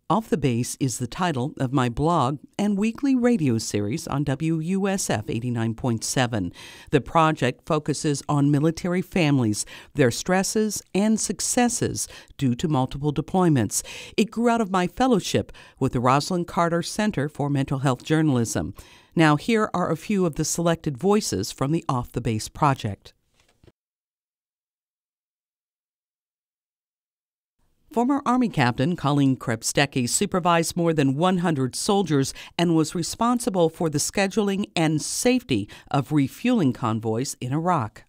Off the Base is the title of my blog and weekly radio series on WUSF 89.7. The project focuses on military families, their stresses and successes due to multiple deployments. It grew out of my fellowship with the Rosalind Carter Center for Mental Health Journalism. Now, here are a few of the selected voices from the Off the Base project. Former Army Captain Colleen Krebstecki supervised more than 100 soldiers and was responsible for the scheduling and safety of refueling convoys in Iraq.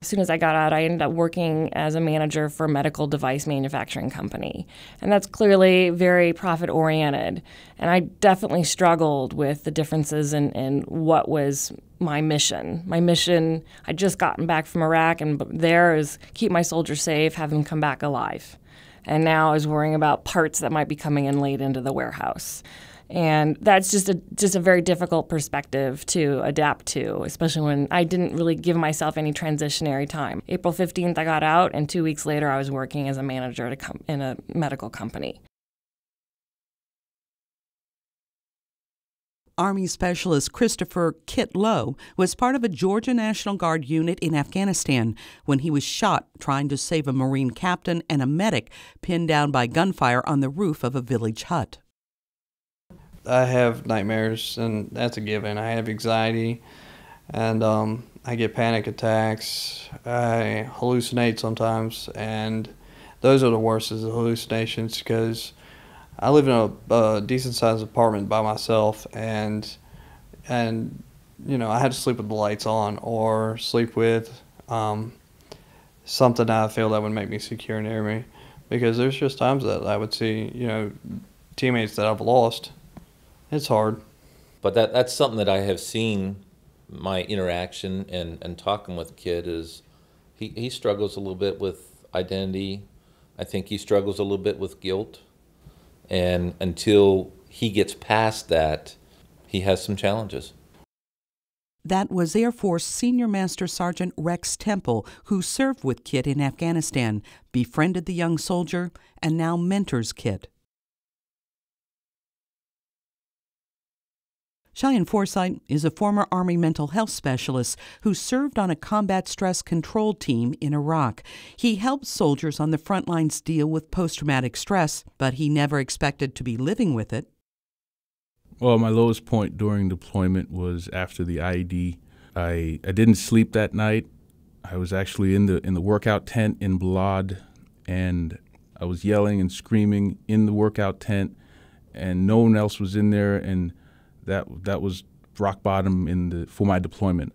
As soon as I got out, I ended up working as a manager for a medical device manufacturing company. And that's clearly very profit-oriented. And I definitely struggled with the differences in what was my mission. My mission, I'd just gotten back from Iraq, and there is keep my soldiers safe, have them come back alive. And now I was worrying about parts that might be coming in late into the warehouse. And that's just a very difficult perspective to adapt to, especially when I didn't really give myself any transitionary time. April 15th, I got out, and 2 weeks later, I was working as a manager in a medical company. Army Specialist Christopher Kit Lowe was part of a Georgia National Guard unit in Afghanistan when he was shot trying to save a Marine captain and a medic pinned down by gunfire on the roof of a village hut. I have nightmares, and that's a given. I have anxiety, and I get panic attacks. I hallucinate sometimes, and those are the worst, is the hallucinations, because I live in a decent-sized apartment by myself, and you know, I had to sleep with the lights on or sleep with something I feel that would make me secure near me, because there's just times that I would see, you know, teammates that I've lost. It's hard. But that's something that I have seen, my interaction and talking with Kid is he struggles a little bit with identity. I think he struggles a little bit with guilt. And until he gets past that, he has some challenges. That was Air Force Senior Master Sergeant Rex Temple, who served with Kit in Afghanistan, befriended the young soldier, and now mentors Kit. Cheyenne Forsythe is a former Army mental health specialist who served on a combat stress control team in Iraq. He helped soldiers on the front lines deal with post-traumatic stress, but he never expected to be living with it. Well, my lowest point during deployment was after the IED. I didn't sleep that night. I was actually in the workout tent in Balad, and I was yelling and screaming in the workout tent, and no one else was in there, and that was rock bottom for my deployment.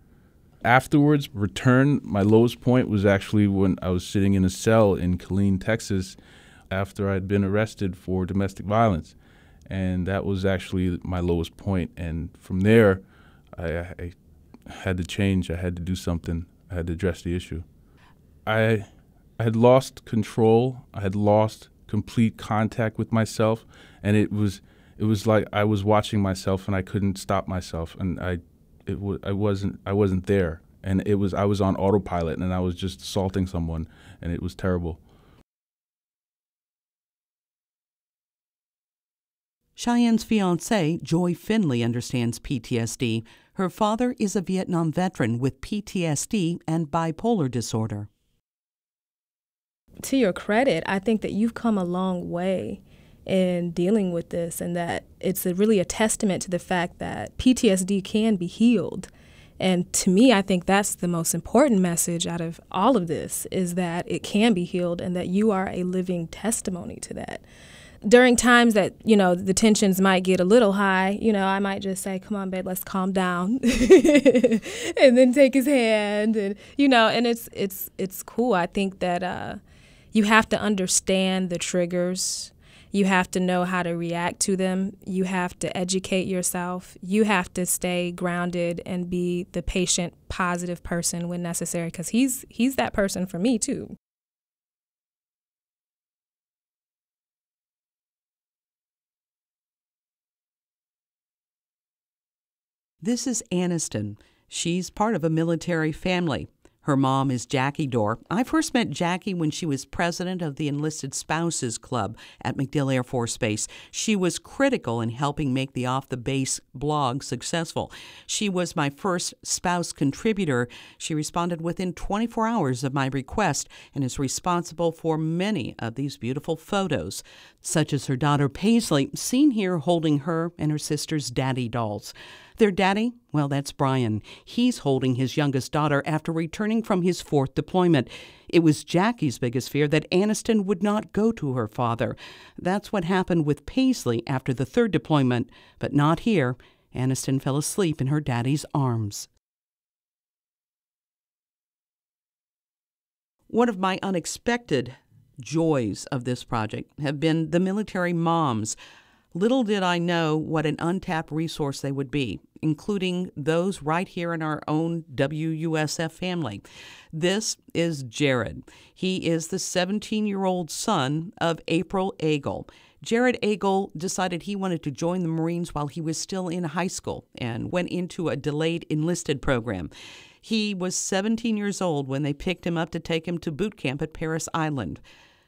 Afterwards, my lowest point was actually when I was sitting in a cell in Killeen, Texas, after I'd been arrested for domestic violence. And that was actually my lowest point. And from there, I had to change. I had to do something. I had to address the issue. I had lost control. I had lost complete contact with myself, and it was like I was watching myself and I couldn't stop myself, and I wasn't there, and I was on autopilot, and I was just assaulting someone, and it was terrible. Cheyenne's fiancé, Joy Finley, understands PTSD. Her father is a Vietnam veteran with PTSD and bipolar disorder. To your credit, I think that you've come a long way in dealing with this, and that it's really a testament to the fact that PTSD can be healed. And to me, I think that's the most important message out of all of this, is that it can be healed and that you are a living testimony to that. During times that, you know, the tensions might get a little high, you know, I might just say, come on, babe, let's calm down. And then take his hand, and, you know, and it's cool. I think that you have to understand the triggers. You have to know how to react to them. You have to educate yourself. You have to stay grounded and be the patient, positive person when necessary, because he's that person for me, too. This is Aniston. She's part of a military family. Her mom is Jackie Dorr. I first met Jackie when she was president of the Enlisted Spouses Club at MacDill Air Force Base. She was critical in helping make the Off the Base blog successful. She was my first spouse contributor. She responded within 24 hours of my request and is responsible for many of these beautiful photos, such as her daughter Paisley, seen here holding her and her sister's daddy dolls. Their daddy? Well, that's Brian. He's holding his youngest daughter after returning from his 4th deployment. It was Jackie's biggest fear that Aniston would not go to her father. That's what happened with Paisley after the 3rd deployment, but not here. Aniston fell asleep in her daddy's arms. One of my unexpected joys of this project have been the military moms. Little did I know what an untapped resource they would be, including those right here in our own WUSF family. This is Jared. He is the 17-year-old son of April Agel. Jared Agel decided he wanted to join the Marines while he was still in high school and went into a delayed enlisted program. He was 17 years old when they picked him up to take him to boot camp at Parris Island.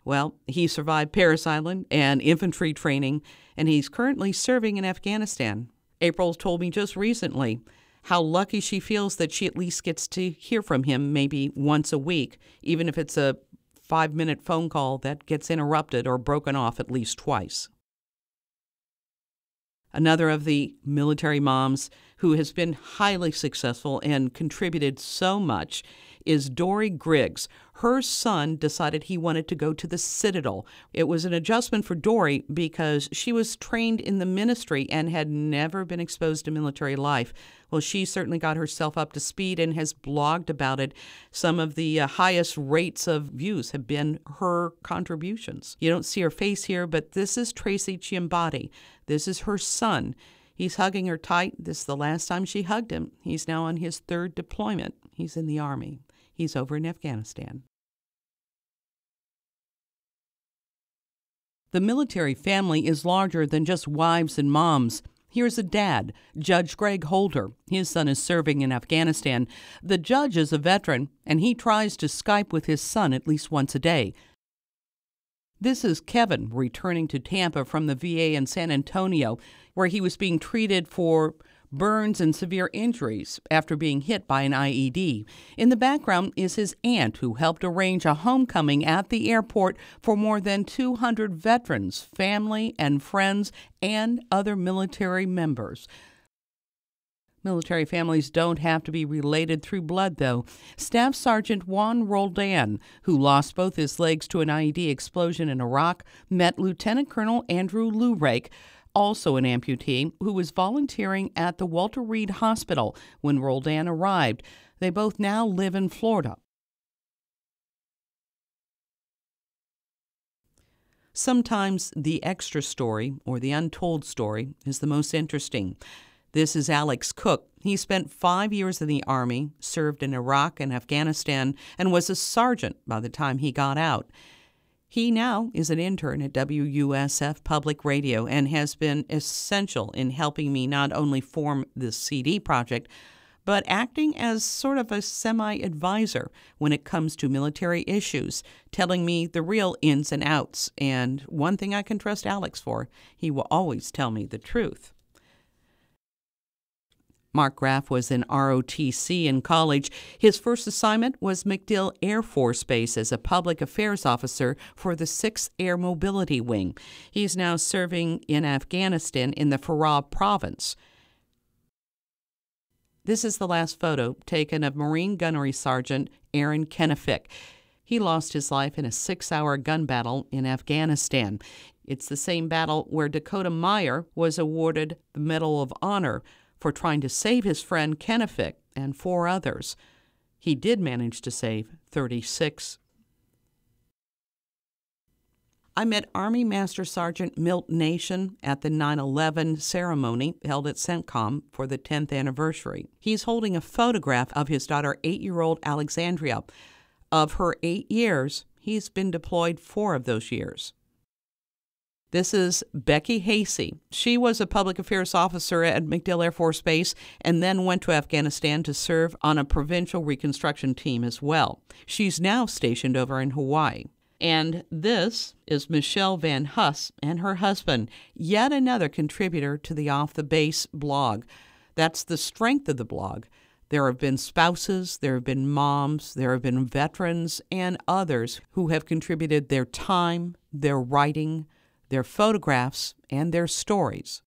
Well, he survived Parris Island and infantry training, and he's currently serving in Afghanistan. April told me just recently how lucky she feels that she at least gets to hear from him maybe once a week, even if it's a 5-minute phone call that gets interrupted or broken off at least twice. Another of the military moms who has been highly successful and contributed so much is Dory Griggs. Her son decided he wanted to go to the Citadel. It was an adjustment for Dory because she was trained in the ministry and had never been exposed to military life. Well, she certainly got herself up to speed and has blogged about it. Some of the highest rates of views have been her contributions. You don't see her face here, but this is Tracy Ciambatti. This is her son. He's hugging her tight. This is the last time she hugged him. He's now on his 3rd deployment. He's in the Army. He's over in Afghanistan. The military family is larger than just wives and moms. Here's a dad, Judge Greg Holder. His son is serving in Afghanistan. The judge is a veteran, and he tries to Skype with his son at least once a day. This is Kevin returning to Tampa from the VA in San Antonio, where he was being treated for burns and severe injuries after being hit by an IED. In the background is his aunt, who helped arrange a homecoming at the airport for more than 200 veterans, family and friends, and other military members. Military families don't have to be related through blood, though. Staff Sergeant Juan Roldan, who lost both his legs to an IED explosion in Iraq, met Lieutenant Colonel Andrew Lurake, also an amputee, who was volunteering at the Walter Reed Hospital when Roldan arrived. They both now live in Florida. Sometimes the extra story, or the untold story, is the most interesting. This is Alex Cook. He spent 5 years in the Army, served in Iraq and Afghanistan, and was a sergeant by the time he got out. He now is an intern at WUSF Public Radio and has been essential in helping me not only form this CD project, but acting as sort of a semi-advisor when it comes to military issues, telling me the real ins and outs. And one thing I can trust Alex for, he will always tell me the truth. Mark Graff was in ROTC in college. His first assignment was MacDill Air Force Base as a public affairs officer for the 6th Air Mobility Wing. He's now serving in Afghanistan in the Farah province. This is the last photo taken of Marine Gunnery Sergeant Aaron Kenefick. He lost his life in a 6-hour gun battle in Afghanistan. It's the same battle where Dakota Meyer was awarded the Medal of Honor for trying to save his friend Kenefick and 4 others. He did manage to save 36. I met Army Master Sergeant Milt Nation at the 9/11 ceremony held at CENTCOM for the 10th anniversary. He's holding a photograph of his daughter, 8-year-old Alexandria. Of her 8 years, he's been deployed 4 of those years. This is Becky Hasey. She was a public affairs officer at MacDill Air Force Base and then went to Afghanistan to serve on a provincial reconstruction team as well. She's now stationed over in Hawaii. And this is Michelle Van Huss and her husband, yet another contributor to the Off the Base blog. That's the strength of the blog. There have been spouses, there have been moms, there have been veterans, and others who have contributed their time, their writing, their photographs, and their stories.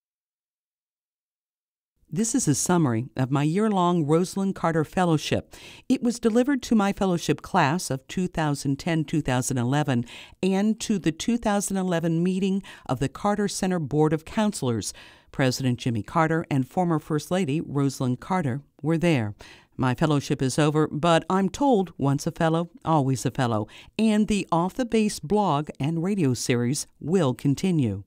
This is a summary of my year-long Rosalynn Carter Fellowship. It was delivered to my fellowship class of 2010-2011 and to the 2011 meeting of the Carter Center Board of Counselors. President Jimmy Carter and former First Lady Rosalynn Carter were there. My fellowship is over, but I'm told once a fellow, always a fellow, and the Off the Base blog and radio series will continue.